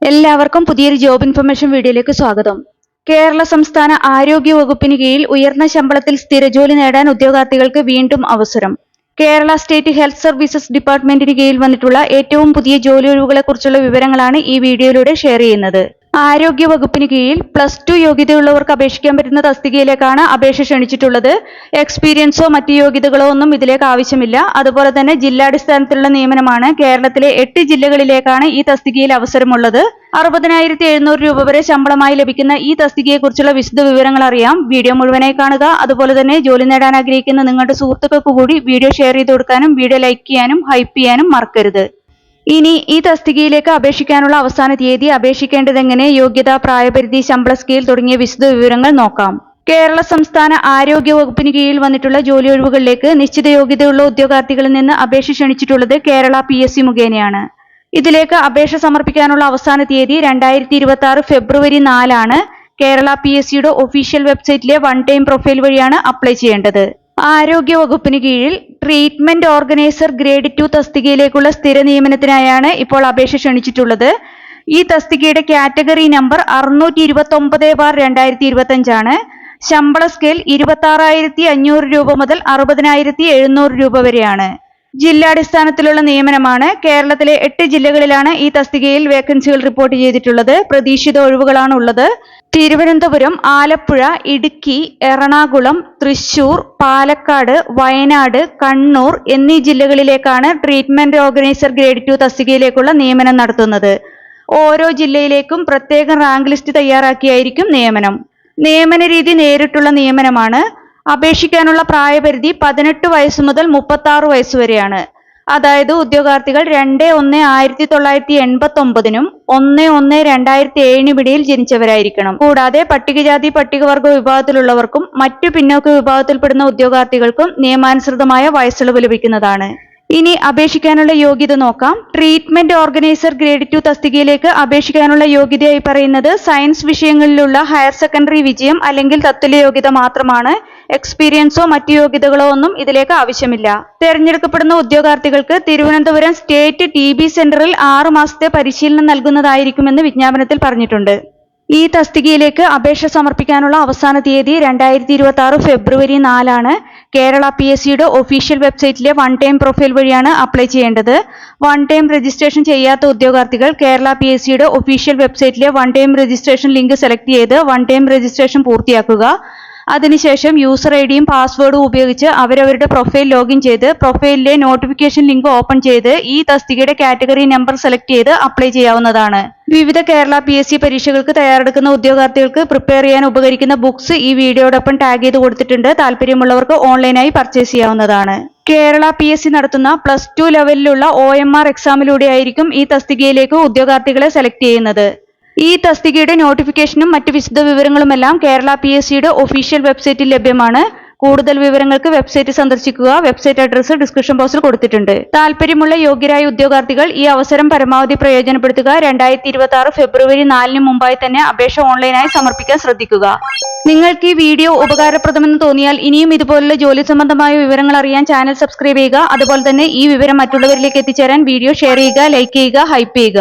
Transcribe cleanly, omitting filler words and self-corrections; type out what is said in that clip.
എല്ലാവർക്കും പുതിയൊരു job information വീഡിയോയിലേക്ക് സ്വാഗതം. കേരള സംസ്ഥാന ആരോഗ്യ വകുപ്പിന് കീഴിൽ ഉയർന്ന ശമ്പളത്തിൽ സ്ഥിരജോലി നേടാൻ ഉദ്യോഗാർത്ഥികൾക്ക് വീണ്ടും അവസരം. കേരള സ്റ്റേറ്റ് ഹെൽത്ത് സർവീസസ് ഡിപ്പാർട്ട്മെന്റിന് കീഴിൽ വന്നിട്ടുള്ള ഏറ്റവും പുതിയ ജോലി ഒഴിവുകളെക്കുറിച്ചുള്ള വിവരങ്ങളാണ് ഈ വീഡിയോയിലൂടെ ഷെയർ ചെയ്യുന്നത്. ആരോഗ്യ വകുപ്പിന് കീഴിൽ +2 യോഗ്യതയുള്ളവർക്ക് അപേക്ഷിക്കാൻ പറ്റുന്ന തസ്തികയിലേക്കാണ് അപേക്ഷ ക്ഷണിച്ചിട്ടുള്ളത്. എക്സ്പീരിയൻസോ മറ്റ് യോഗ്യതകളോ ഒന്നും ഇതിലേക്ക് ആവശ്യമില്ല. അതുപോലെ തന്നെ ജില്ലാടിസ്ഥാനത്തിലുള്ള നിയമനമാണ്. കേരളത്തിലെ 8 ജില്ലകളിലേക്കാണ് ഈ തസ്തികയിൽ അവസരമുള്ളത്. 60,700 രൂപ വരെ ശമ്പളമായി ലഭിക്കുന്ന ഈ തസ്തികയെക്കുറിച്ചുള്ള വിശദ വിവരങ്ങൾ അറിയാം. വീഡിയോ മുഴുവനായി കാണുക. അതുപോലെ തന്നെ ജോലി നേടാൻ ആഗ്രഹിക്കുന്ന നിങ്ങളുടെ സുഹൃത്തുക്കൾക്ക് കൂടി വീഡിയോ ഷെയർ ചെയ്ത് കൊടുക്കാനും വീഡിയോ ലൈക്ക് ചെയ്യാനും ഹൈപ്പ് ചെയ്യാനും മറക്കരുത്. ഇനി ഈ തസ്തികയിലേക്ക് അപേക്ഷിക്കാനുള്ള അവസാന തീയതി, അപേക്ഷിക്കേണ്ടതെങ്ങനെ, യോഗ്യത, പ്രായപരിധി, ശമ്പള സ്കെയിൽ തുടങ്ങിയ വിശദ വിവരങ്ങൾ നോക്കാം. കേരള സംസ്ഥാന ആരോഗ്യ വകുപ്പിന് കീഴിൽ വന്നിട്ടുള്ള ജോലി ഒഴിവുകളിലേക്ക് നിശ്ചിത യോഗ്യതയുള്ള ഉദ്യോഗാർത്ഥികളിൽ നിന്ന് അപേക്ഷ ക്ഷണിച്ചിട്ടുള്ളത് കേരള PSC മുഖേനയാണ്. ഇതിലേക്ക് അപേക്ഷ സമർപ്പിക്കാനുള്ള അവസാന തീയതി 2026 ഫെബ്രുവരി 4 ആണ്. കേരള PSCയുടെ ഒഫീഷ്യൽ വെബ്സൈറ്റിലെ വൺ ടൈം പ്രൊഫൈൽ വഴിയാണ് അപ്ലൈ ചെയ്യേണ്ടത്. ആരോഗ്യ വകുപ്പിന് കീഴിൽ ട്രീറ്റ്മെന്റ് ഓർഗനൈസർ ഗ്രേഡ് 2 തസ്തികയിലേക്കുള്ള സ്ഥിര നിയമനത്തിനായാണ് ഇപ്പോൾ അപേക്ഷ ക്ഷണിച്ചിട്ടുള്ളത്. ഈ തസ്തികയുടെ കാറ്റഗറി നമ്പർ 629/2025 ആണ്. ശമ്പള സ്കെയിൽ 26,500 രൂപ മുതൽ 60,700 രൂപ വരെയാണ്. ജില്ലാടിസ്ഥാനത്തിലുള്ള നിയമനമാണ്. കേരളത്തിലെ 8 ജില്ലകളിലാണ് ഈ തസ്തികയിൽ വേക്കൻസികൾ റിപ്പോർട്ട് ചെയ്തിട്ടുള്ളത്. പ്രതീക്ഷിത ഒഴിവുകളാണ് ഉള്ളത്. തിരുവനന്തപുരം, ആലപ്പുഴ, ഇടുക്കി, എറണാകുളം, തൃശൂർ, പാലക്കാട്, വയനാട്, കണ്ണൂർ എന്നീ ജില്ലകളിലേക്കാണ് ട്രീറ്റ്മെന്റ് ഓർഗനൈസർ ഗ്രേഡ് 2 തസ്തികയിലേക്കുള്ള നിയമനം നടത്തുന്നത്. ഓരോ ജില്ലയിലേക്കും പ്രത്യേക റാങ്ക് ലിസ്റ്റ് തയ്യാറാക്കിയായിരിക്കും നിയമനം. നിയമന രീതി നേരിട്ടുള്ള നിയമനമാണ്. അപേക്ഷിക്കാനുള്ള പ്രായപരിധി 18 വയസ്സ് മുതൽ 36 വയസ്സ് വരെയാണ്. അതായത് ഉദ്യോഗാർത്ഥികൾ 2/1/1989നും 1/1/2007 ഇടയിൽ ജനിച്ചവരായിരിക്കണം. കൂടാതെ പട്ടികജാതി പട്ടികവർഗ വിഭാഗത്തിലുള്ളവർക്കും മറ്റു പിന്നോക്ക വിഭാഗത്തിൽപ്പെടുന്ന ഉദ്യോഗാർത്ഥികൾക്കും നിയമാനുസൃതമായ വയസ്സിളവ് ലഭിക്കുന്നതാണ്. ഇനി അപേക്ഷിക്കാനുള്ള യോഗ്യത നോക്കാം. ട്രീറ്റ്മെന്റ് ഓർഗനൈസർ ഗ്രേഡ് 2 തസ്തികയിലേക്ക് അപേക്ഷിക്കാനുള്ള യോഗ്യതയായി പറയുന്നത് സയൻസ് വിഷയങ്ങളിലുള്ള ഹയർ സെക്കൻഡറി വിജയം അല്ലെങ്കിൽ തത്തുല്യ യോഗ്യത മാത്രമാണ്. എക്സ്പീരിയൻസോ മറ്റു യോഗ്യതകളോ ഒന്നും ഇതിലേക്ക് ആവശ്യമില്ല. തെരഞ്ഞെടുക്കപ്പെടുന്ന ഉദ്യോഗാർത്ഥികൾക്ക് തിരുവനന്തപുരം സ്റ്റേറ്റ് TB സെന്ററിൽ 6 മാസത്തെ പരിശീലനം നൽകുന്നതായിരിക്കുമെന്ന് വിജ്ഞാപനത്തിൽ പറഞ്ഞിട്ടുണ്ട്. ഈ തസ്തികയിലേക്ക് അപേക്ഷ സമർപ്പിക്കാനുള്ള അവസാന തീയതി 2026 ഫെബ്രുവരി 4 ആണ്. കേരള PSCയുടെ ഒഫീഷ്യൽ വെബ്സൈറ്റിലെ വൺ ടൈം പ്രൊഫൈൽ വഴിയാണ് അപ്ലൈ ചെയ്യേണ്ടത്. വൺ ടൈം രജിസ്ട്രേഷൻ ചെയ്യാത്ത ഉദ്യോഗാർത്ഥികൾ കേരള PSCയുടെ ഒഫീഷ്യൽ വെബ്സൈറ്റിലെ one time registration link select ചെയ്ത് വൺ ടൈം രജിസ്ട്രേഷൻ പൂർത്തിയാക്കുക. അതിനുശേഷം യൂസർ ഐഡിയും പാസ്വേഡും ഉപയോഗിച്ച് അവരവരുടെ പ്രൊഫൈൽ ലോഗിൻ ചെയ്ത് പ്രൊഫൈലിലെ നോട്ടിഫിക്കേഷൻ ലിങ്ക് ഓപ്പൺ ചെയ്ത് ഈ തസ്തികയുടെ കാറ്റഗറി നമ്പർ സെലക്ട് ചെയ്ത് അപ്ലൈ ചെയ്യാവുന്നതാണ്. വിവിധ കേരള PSC പരീക്ഷകൾക്ക് തയ്യാറെടുക്കുന്ന ഉദ്യോഗാർത്ഥികൾക്ക് പ്രിപ്പയർ ചെയ്യാൻ ഉപകരിക്കുന്ന ബുക്സ് ഈ വീഡിയോടൊപ്പം ടാഗ് ചെയ്ത് കൊടുത്തിട്ടുണ്ട്. താല്പര്യമുള്ളവർക്ക് ഓൺലൈനായി പർച്ചേസ് ചെയ്യാവുന്നതാണ്. കേരള PSC നടത്തുന്ന +2 ലെവലിലുള്ള OMR എക്സാമിലൂടെ ആയിരിക്കും ഈ തസ്തികയിലേക്ക് ഉദ്യോഗാർത്ഥികളെ സെലക്ട് ചെയ്യുന്നത്. ഈ തസ്തികയുടെ നോട്ടിഫിക്കേഷനും മറ്റ് വിശദ വിവരങ്ങളുമെല്ലാം കേരള PSCയുടെ ഒഫീഷ്യൽ വെബ്സൈറ്റിൽ ലഭ്യമാണ്. കൂടുതൽ വിവരങ്ങൾക്ക് വെബ്സൈറ്റ് സന്ദർശിക്കുക. വെബ്സൈറ്റ് അഡ്രസ്സ് ഡിസ്ക്രിപ്ഷൻ ബോക്സിൽ കൊടുത്തിട്ടുണ്ട്. താല്പര്യമുള്ള യോഗ്യരായ ഉദ്യോഗാർത്ഥികൾ ഈ അവസരം പരമാവധി പ്രയോജനപ്പെടുത്തുക. 2026 ഫെബ്രുവരി 4 മുമ്പായി തന്നെ അപേക്ഷ ഓൺലൈനായി സമർപ്പിക്കാൻ ശ്രദ്ധിക്കുക. നിങ്ങൾക്ക് ഈ വീഡിയോ ഉപകാരപ്രദമെന്ന് തോന്നിയാൽ ഇനിയും ഇതുപോലുള്ള ജോലി സംബന്ധമായ വിവരങ്ങൾ അറിയാൻ ചാനൽ സബ്സ്ക്രൈബ് ചെയ്യുക. അതുപോലെ തന്നെ ഈ വിവരം മറ്റുള്ളവരിലേക്ക് എത്തിച്ചേരാൻ വീഡിയോ ഷെയർ ചെയ്യുക, ലൈക്ക് ചെയ്യുക, ഹൈപ്പ് ചെയ്യുക.